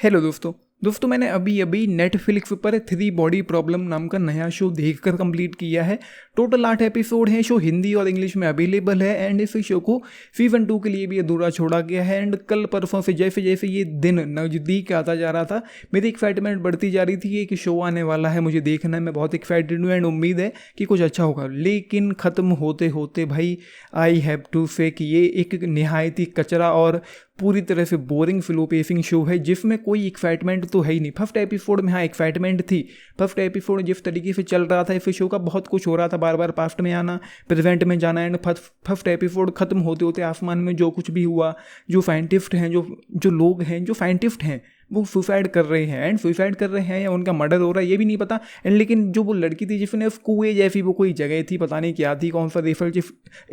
Hello दोस्तों मैंने अभी नेटफ्लिक्स पर 3 बॉडी प्रॉब्लम नाम का नया शो देखकर कंप्लीट किया है। टोटल 8 एपिसोड है। शो हिंदी और इंग्लिश में अवेलेबल है एंड इस शो को सीजन 2 के लिए भी अधूरा छोड़ा गया है। एंड कल परसों से जैसे जैसे ये दिन नज़दीक आता जा रहा था, मेरी एक्साइटमेंट बढ़ती जा रही थी कि एक शो आने वाला है, मुझे देखना है, मैं बहुत एक्साइटेड हूँ एंड उम्मीद है कि कुछ अच्छा होगा। लेकिन ख़त्म होते होते भाई आई हैव टू से कि ये एक निहायत ही कचरा और पूरी तरह से बोरिंग स्लो पेसिंग शो है जिसमें कोई एक्साइटमेंट तो है ही नहीं। फर्स्ट एपिसोड में हाँ एक्साइटमेंट थी। फर्स्ट एपिसोड जिस तरीके से चल रहा था इस शो का, बहुत कुछ हो रहा था, बार बार पास्ट में आना, प्रेजेंट में जाना। एंड फर्स्ट एपिसोड खत्म होते होते आसमान में जो कुछ भी हुआ, जो साइंटिस्ट हैं, जो लोग हैं, जो साइंटिस्ट हैं वो सुसाइड कर रहे हैं एंड सुसाइड कर रहे हैं या उनका मर्डर हो रहा है ये भी नहीं पता। एंड लेकिन जो वो लड़की थी जिसने उस कुएं जैसी वो कोई जगह थी, पता नहीं क्या थी, कौन सा रिसर्च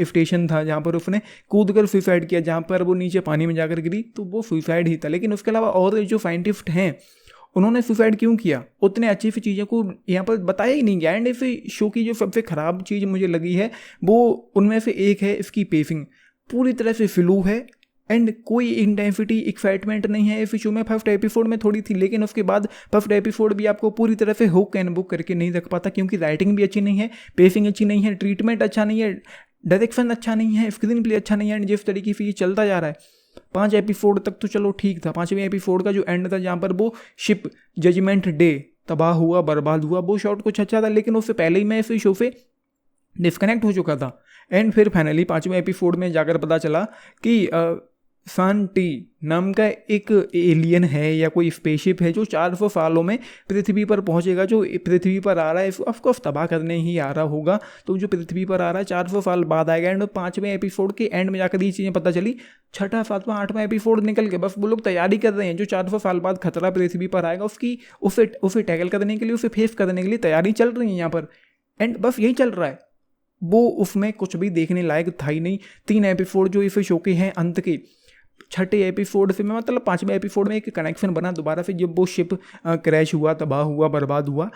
स्टेशन था जहाँ पर उसने कूद कर सुसाइड किया, जहाँ पर वो नीचे पानी में जाकर गिरी, तो वो सुसाइड ही था। लेकिन उसके अलावा और जो साइंटिस्ट हैं उन्होंने सुसाइड क्यों किया, उतने अच्छी सी चीज़ों को यहाँ पर बताया ही नहीं गया। एंड इस शो की जो सबसे ख़राब चीज़ मुझे लगी है वो उनमें से एक है इसकी पेसिंग, पूरी तरह से स्लो है एंड कोई इंटेंसिटी एक्साइटमेंट नहीं है इस शो में। फर्स्ट एपिसोड में थोड़ी थी लेकिन उसके बाद फर्स्ट एपिसोड भी आपको पूरी तरह से हुक एंड बुक करके नहीं रख पाता, क्योंकि राइटिंग भी अच्छी नहीं है, पेसिंग अच्छी नहीं है, ट्रीटमेंट अच्छा नहीं है, डायरेक्शन अच्छा नहीं है, स्क्रीन प्ले अच्छा नहीं है। एंड जिस तरीके से ये चलता जा रहा है 5 एपिसोड तक तो चलो ठीक था, 5वें एपिसोड का जो एंड था जहाँ पर वो शिप जजमेंट डे तबाह हुआ, बर्बाद हुआ, वो शॉट कुछ अच्छा था। लेकिन उससे पहले ही मैं इस शो से डिस्कनेक्ट हो चुका था। एंड फिर फाइनली 5वें एपिसोड में जाकर पता चला कि शांति नाम का एक एलियन है या कोई स्पेसशिप है जो 400 सालों में पृथ्वी पर पहुंचेगा, जो पृथ्वी पर आ रहा है ऑफकोर्स तबाह करने ही आ रहा होगा, तो जो पृथ्वी पर आ रहा है 400 साल बाद आएगा। एंड 5वें एपिसोड के एंड में जाकर ये चीज़ें पता चली। 6वां 7वां 8वां एपिसोड निकल के बस वो लोग तैयारी कर रहे हैं, जो 400 साल बाद खतरा पृथ्वी पर आएगा उसकी उसे टैकल करने के लिए, उसे फेस करने के लिए तैयारी चल रही है यहाँ पर। एंड बस यही चल रहा है, वो उसमें कुछ भी देखने लायक था ही नहीं। 3 एपिसोड जो इस शो के हैं अंत के, 6ठे एपिसोड से मैं मतलब 5वें एपिसोड में एक कनेक्शन बना दोबारा से, जब वो शिप क्रैश हुआ, तबाह हुआ, बर्बाद हुआ,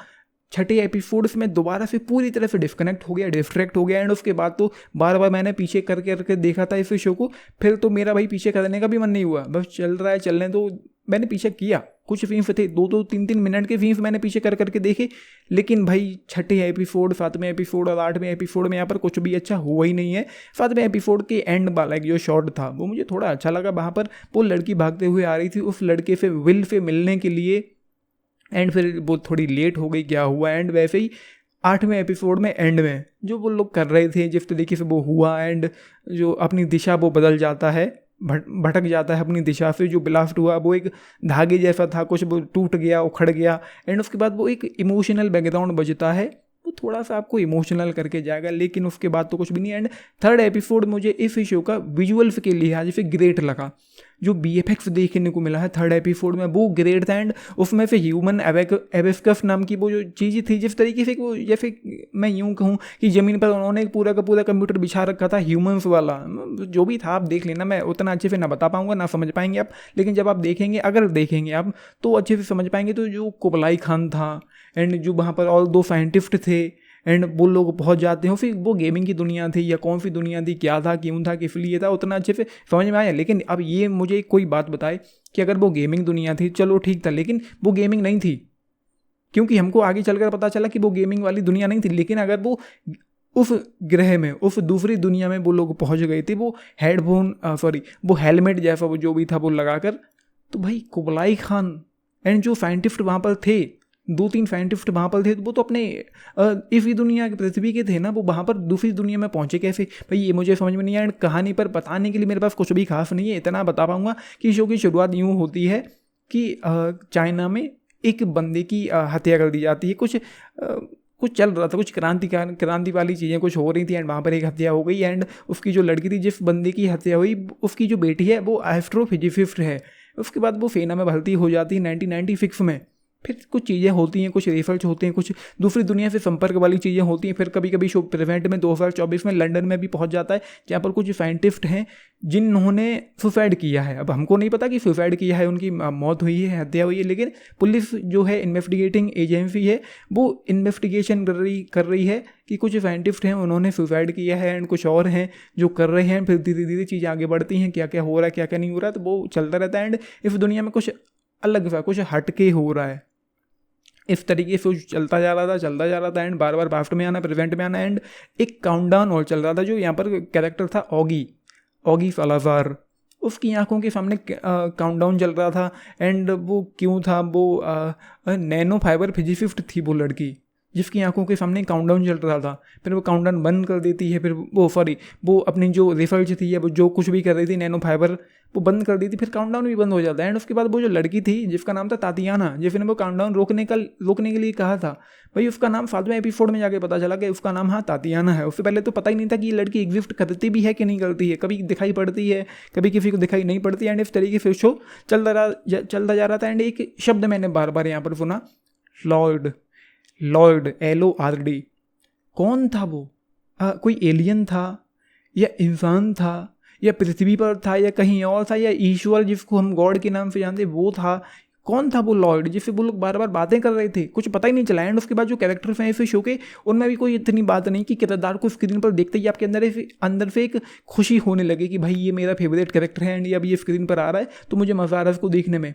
6ठे एपिसोड में दोबारा से पूरी तरह से डिस्कनेक्ट हो गया, डिस्ट्रैक्ट हो गया। एंड उसके बाद तो बार बार मैंने पीछे करके देखा था इस शो को, फिर तो मेरा भाई पीछे करने का भी मन नहीं हुआ, बस चल रहा है चलने तो मैंने पीछे किया। कुछ सीन्स थे 2-2 3-3 मिनट के सीन्स मैंने पीछे करके देखे, लेकिन भाई 6ठे एपिसोड, 7वें एपिसोड और 8वें एपिसोड में यहाँ पर कुछ भी अच्छा हुआ ही नहीं है। 7वें एपिसोड के एंड वाला जो शॉट था वो मुझे थोड़ा अच्छा लगा, वहाँ पर वो लड़की भागते हुए आ रही थी उस लड़के से विल से मिलने के लिए, एंड फिर वो थोड़ी लेट हो गई, क्या हुआ। एंड वैसे ही 8वें एपिसोड में एंड में जो वो लोग कर रहे थे, जिस तरीके से वो हुआ, एंड जो अपनी दिशा वो बदल जाता है, भटक जाता है अपनी दिशा से, जो ब्लास्ट हुआ वो एक धागे जैसा था, कुछ वो टूट गया, उखड़ गया। एंड उसके बाद वो एक इमोशनल बैकग्राउंड बजता है, वो थोड़ा सा आपको इमोशनल करके जाएगा, लेकिन उसके बाद तो कुछ भी नहीं। एंड 3rd एपिसोड मुझे इस शो का विजुअल्स के लिहाज से ग्रेट लगा, जो BFX देखने को मिला है 3rd एपिसोड में वो ग्रेट था। एंड उसमें से ह्यूमन एबेस्कस नाम की वो जो चीज़ थी, जिस तरीके से वो, जैसे मैं यूँ कहूँ कि ज़मीन पर उन्होंने एक पूरा का पूरा कंप्यूटर बिछा रखा था ह्यूमंस वाला, जो भी था आप देख लेना, मैं उतना अच्छे से ना बता पाऊँगा, ना समझ पाएंगे आप, लेकिन जब आप देखेंगे, अगर देखेंगे आप तो अच्छे से समझ पाएंगे। तो जो कुबलाई खान था एंड जो वहाँ पर और 2 साइंटिस्ट थे, एंड वो लोग पहुंच जाते हैं, फिर वो गेमिंग की दुनिया थी या कौन सी दुनिया थी, क्या था, क्यों था, किस लिए था, उतना अच्छे से समझ में आया। लेकिन अब ये मुझे कोई बात बताए कि अगर वो गेमिंग दुनिया थी चलो ठीक था, लेकिन वो गेमिंग नहीं थी, क्योंकि हमको आगे चलकर पता चला कि वो गेमिंग वाली दुनिया नहीं थी। लेकिन अगर वो उस ग्रह में, उस दूसरी दुनिया में वो लोग पहुँच गए थे, वो वो हेलमेट जैसा वो जो भी था वो लगाकर, तो भाई कुबलाई खान एंड जो साइंटिस्ट वहाँ पर थे, 2-3 साइंटिस्ट वहाँ पर थे, वो तो अपने इसी दुनिया के, पृथ्वी के थे ना, वो वहाँ पर दूसरी दुनिया में पहुँचे कैसे भाई, ये मुझे समझ में नहीं आया। कहानी पर बताने के लिए मेरे पास कुछ भी खास नहीं है, इतना बता पाऊँगा कि शो की शुरुआत यूँ होती है कि चाइना में एक बंदे की हत्या कर दी जाती है। कुछ चल रहा था, कुछ क्रांति वाली चीज़ें कुछ हो रही थी, एंड वहाँ पर एक हत्या हो गई। एंड उसकी जो लड़की थी, जिस बंदे की हत्या हुई, उसकी जो बेटी है वो एस्ट्रोफिजिसिस्ट है। उसके बाद वो सेना में भर्ती हो जाती है 1996 में। फिर कुछ चीज़ें होती हैं, कुछ रिसर्च होते हैं, कुछ दूसरी दुनिया से संपर्क वाली चीज़ें होती हैं। फिर कभी कभी शो प्रेजेंट में 2024 में लंदन में भी पहुंच जाता है, जहाँ पर कुछ साइंटिस्ट हैं जिन्होंने सुसाइड किया है। अब हमको नहीं पता कि सुसाइड किया है, उनकी मौत हुई है, हत्या हुई है, लेकिन पुलिस जो है, इन्वेस्टिगेटिंग एजेंसी है, वो इन्वेस्टिगेशन कर रही है कि कुछ साइंटिस्ट हैं उन्होंने सुसाइड किया है, एंड कुछ और हैं जो कर रहे हैं। फिर धीरे धीरे चीज़ें आगे बढ़ती हैं, क्या क्या हो रहा है, क्या क्या नहीं हो रहा है, तो वो चलता रहता है। एंड इस दुनिया में कुछ अलग सा, कुछ हटके हो रहा है। इस तरीके से चलता जा रहा था एंड बार बार पास्ट में आना, प्रेजेंट में आना, एंड एक काउंटडाउन और चल रहा था। जो यहाँ पर कैरेक्टर था ऑगी सालाज़ार, उसकी आंखों के सामने काउंटडाउन चल रहा था। एंड वो क्यों था, वो नैनो फाइबर फिजिसिस्ट थी वो लड़की, जिसकी आंखों के सामने काउंटडाउन चल रहा था। फिर वो काउंटडाउन बंद कर देती है, फिर वो अपनी जो रिसर्च थी या वो जो कुछ भी कर रही थी नैनो फाइबर, वो बंद कर दी थी, फिर काउंटडाउन भी बंद हो जाता है। एंड उसके बाद वो जो लड़की थी जिसका नाम था तातियाना, जिसने वो काउंटडाउन रोकने के लिए कहा था, भाई उसका नाम 7वें एपिसोड में जाके पता चला कि उसका नाम हाँ तातियाना है। उससे पहले तो पता ही नहीं था कि ये लड़की एग्जिस्ट करती भी है कि नहीं करती है, कभी दिखाई पड़ती है, कभी किसी को दिखाई नहीं पड़ती। एंड इस तरीके से शो चलता जा रहा था। एंड एक शब्द मैंने बार बार यहाँ पर सुना, लॉर्ड LORD। कौन था वो? कोई एलियन था या इंसान था या पृथ्वी पर था या कहीं और था, या ईश्वर जिसको हम गॉड के नाम से जानते वो था? कौन था वो लॉर्ड जिससे वो लोग बार बार बातें कर रहे थे? कुछ पता ही नहीं चला। एंड उसके बाद जो कैरेक्टर्स हैं इस शो के, उनमें भी कोई इतनी बात नहीं कि किरदार को स्क्रीन पर देखते ही आपके अंदर से एक खुशी होने लगे कि भाई ये मेरा फेवरेट कैरेक्टर है एंड ये अब ये स्क्रीन पर आ रहा है तो मुझे मज़ा आ रहा है इसको देखने में।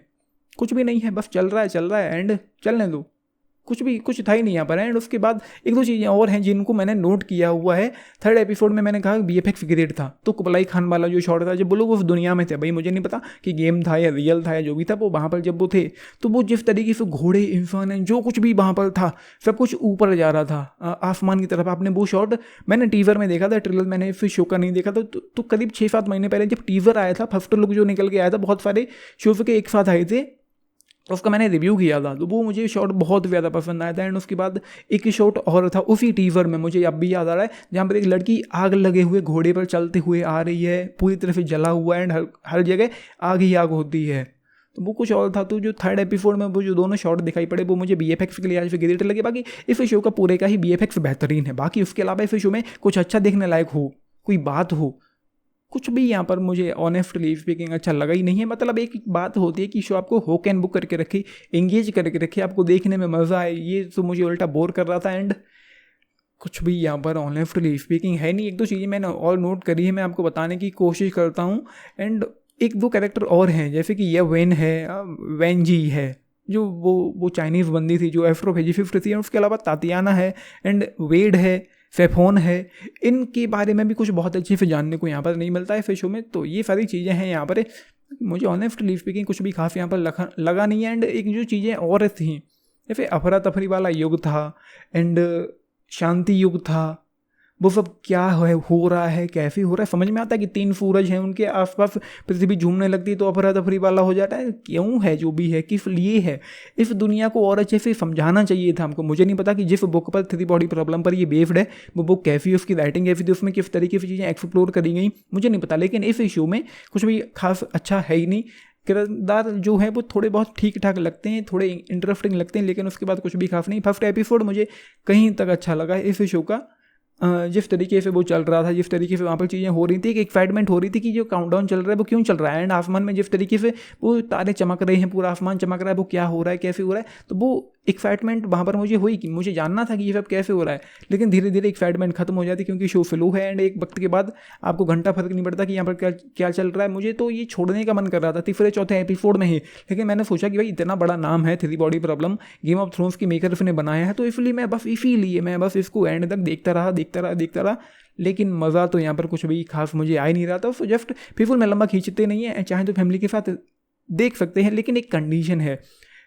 कुछ भी नहीं है, बस चल रहा है एंड चलने दो। कुछ था ही नहीं यहाँ पर। एंड उसके बाद एक दो चीज़ें और हैं जिनको मैंने नोट किया हुआ है। 3rd एपिसोड में मैंने कहा VFX ग्रेट था, तो कुबलाई खान वाला जो शॉट था, जब वो लोग उस दुनिया में थे, भाई मुझे नहीं पता कि गेम था या रियल था या जो भी था, वो वहाँ पर जब वो थे तो वो जिस तरीके से घोड़े, इंसान हैं, जो कुछ भी वहाँ पर था सब कुछ ऊपर जा रहा था आसमान की तरफ। आपने वो शॉट मैंने टीजर में देखा था, ट्रेलर मैंने फिर शो का नहीं देखा था। तो करीब 6-7 महीने पहले जब टीजर आया था, फर्स्ट लुक जो निकल के आया था, बहुत सारे शोज के एक साथ आए थे, उसका मैंने रिव्यू किया था, तो वो मुझे शॉट बहुत ज़्यादा पसंद आया था। एंड उसके बाद एक शॉट और था उसी टीजर में, मुझे अब भी याद आ रहा है, जहाँ पर एक लड़की आग लगे हुए घोड़े पर चलते हुए आ रही है, पूरी तरह से जला हुआ है एंड हर जगह आग ही आग होती है। तो वो कुछ और था। तो जो 3rd एपिसोड में वो जो दोनों शॉट दिखाई पड़े वो मुझे VFX के लिए आज ग्रेट लगे। बाकी इस शो का पूरे का ही VFX बेहतरीन है। बाकी उसके अलावा इस शो में कुछ अच्छा देखने लायक हो, कोई बात हो, कुछ भी यहाँ पर मुझे ऑनेस्टली स्पीकिंग अच्छा लगा ही नहीं है। मतलब एक बात होती है कि शो आपको होक एंड बुक करके रखे, एंगेज करके रखे, आपको देखने में मज़ा आए, ये तो मुझे उल्टा बोर कर रहा था। एंड कुछ भी यहाँ पर ऑनेस्टली स्पीकिंग है नहीं। एक दो चीज़ें मैंने और नोट करी है, मैं आपको बताने की कोशिश करता हूँ। एंड एक दो कैरेक्टर और हैं, जैसे कि ये वैन जी है, जो वो चाइनीज़ बंदी थी जो एफ्रोफिजिसिस्ट थी। उसके अलावा तातियाना है एंड वेड है, सेफोन है। इनके बारे में भी कुछ बहुत अच्छे से जानने को यहाँ पर नहीं मिलता है फिर शो में। तो ये सारी चीज़ें हैं यहाँ पर, मुझे ऑनेस्टली स्पीकिंग कुछ भी खास यहाँ पर लगा नहीं है। एंड एक जो चीज़ें और थी, जैसे अफरा तफरी वाला युग था एंड शांति युग था, वो सब क्या हो रहा है, कैसे हो रहा है, समझ में आता है कि 3 सूरज हैं, उनके आसपास पृथ्वी झूमने लगती है तो अफरा तफरी वाला हो जाता है। क्यों है, जो भी है, किस लिए है, इस दुनिया को और अच्छे से समझाना चाहिए था हमको। मुझे नहीं पता कि जिस बुक पर 3 बॉडी प्रॉब्लम पर ये बेस्ड है वो बुक कैसी है, उसकी राइटिंग कैसी थी, उसमें किस तरीके से चीज़ें एक्सप्लोर करी गई, मुझे नहीं पता। लेकिन इस शो में कुछ भी खास अच्छा है ही नहीं। किरदार जो है वो थोड़े बहुत ठीक ठाक लगते हैं, थोड़े इंटरेस्टिंग लगते हैं, लेकिन उसके बाद कुछ भी खास नहीं। फर्स्ट एपिसोड मुझे कहीं तक अच्छा लगा इस शो का, जिस तरीके से वो चल रहा था, जिस तरीके से वहाँ पर चीज़ें हो रही थी, एक एक्साइटमेंट हो रही थी कि जो काउंटडाउन चल रहा है वो क्यों चल रहा है। एंड आसमान में जिस तरीके से वो तारे चमक रहे हैं, पूरा आसमान चमक रहा है, वो क्या हो रहा है, कैसे हो रहा है, तो वो एक्साइटमेंट वहाँ पर मुझे हुई कि मुझे जानना था कि ये सब कैसे हो रहा है। लेकिन धीरे धीरे एक्साइटमेंट खत्म हो जाती क्योंकि शो फ्लो है एंड एक वक्त के बाद आपको घंटा फर्क नहीं पड़ता कि यहाँ पर क्या चल रहा है। मुझे तो ये छोड़ने का मन कर रहा था 3-4 एपिसोड में ही, लेकिन मैंने सोचा कि भाई इतना बड़ा नाम है 3 body problem, game of thrones की मेकर्स ने बनाया है, तो इसलिए मैं बस इसको एंड तक देखता रहा। लेकिन मज़ा तो यहाँ पर कुछ भी खास मुझे आ ही नहीं रहा था। तो जस्ट फिर में लंबा खींचते नहीं है, चाहे तो फैमिली के साथ देख सकते हैं, लेकिन एक कंडीशन है।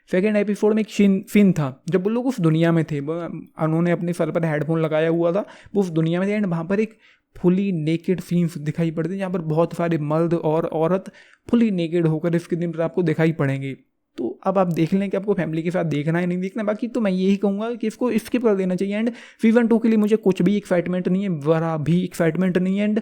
2nd एपिसोड में एक सीन था जब वो लोग उस दुनिया में थे, उन्होंने अपने सर पर हेडफोन लगाया हुआ था, वो उस दुनिया में थे एंड वहाँ पर एक फुली नेकेड सीन्स दिखाई पड़ते हैं, जहाँ पर बहुत सारे मर्द और औरत फुली नेकेड होकर स्क्रीन पर आपको दिखाई पड़ेंगे। तो अब आप देख लें कि आपको फैमिली के साथ देखना है नहीं देखना। बाकी तो मैं यही कहूँगा कि इसको स्किप कर देना चाहिए। एंड सीजन 2 के लिए मुझे कुछ भी एक्साइटमेंट नहीं है, बड़ा भी एक्साइटमेंट नहीं है। एंड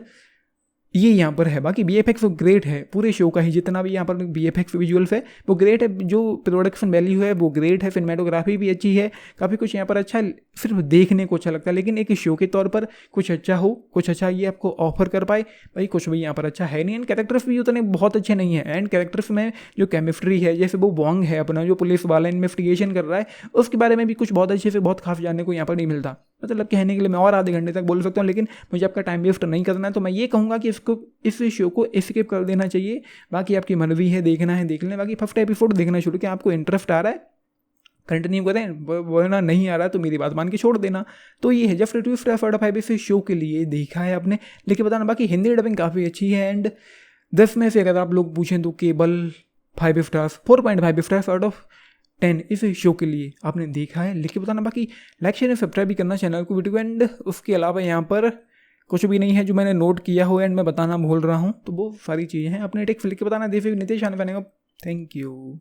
ये यहाँ पर है। बाकी VFX वो ग्रेट है, पूरे शो का ही जितना भी यहाँ पर VFX विजुअल्स है वो ग्रेट है, जो प्रोडक्शन वैल्यू है वो ग्रेट है, सिनेमेटोग्राफी भी अच्छी है, काफ़ी कुछ यहाँ पर अच्छा है, सिर्फ देखने को अच्छा लगता है। लेकिन एक शो के तौर पर कुछ अच्छा ये आपको ऑफर कर पाए, भाई कुछ भी यहाँ पर अच्छा है नहीं। एंड कैरेक्टर्स भी उतने बहुत अच्छे नहीं है। एंड कैरेक्टर्स में जो केमिस्ट्री है, जैसे वो वॉन्ग है अपना जो पुलिस वाला इन्वेस्टिगेशन कर रहा है, उसके बारे में भी कुछ बहुत अच्छे से बहुत खास जानने को यहाँ पर नहीं मिलता। मतलब कहने के लिए मैं और आधे घंटे तक बोल सकता हूँ, लेकिन मुझे आपका टाइम वेस्ट नहीं करना है, तो मैं ये कहूँगा कि इस शो को स्किप कर देना चाहिए। बाकी आपकी मर्जी है, देखना है देख लें। बाकी फर्स्ट एपिसोड देखना शुरू किया, आपको इंटरेस्ट आ रहा है कंटिन्यू करें, वरना नहीं आ रहा तो मेरी बात मान के छोड़ देना। तो ये है Jeffrey twist effort of habit इस शो के लिए देखा है आपने, लेकिन बताना। बाकी हिंदी डबिंग काफ़ी अच्छी है एंड 10 में से अगर आप लोग पूछें तो केवल 5 स्टार्स, 4.5 स्टार्स आउट ऑफ 10 इस शो के लिए आपने देखा है, लिख के बताना। बाकी लाइक शेयर सब्सक्राइब भी करना चैनल को वीडियो, एंड उसके अलावा यहाँ पर कुछ भी नहीं है जो मैंने नोट किया हो एंड मैं बताना भूल रहा हूँ, तो वो सारी चीज़ें हैं। अपने टेक्स्ट लिख के बताना। देखिए नितेश आने पाएगा। Thank you.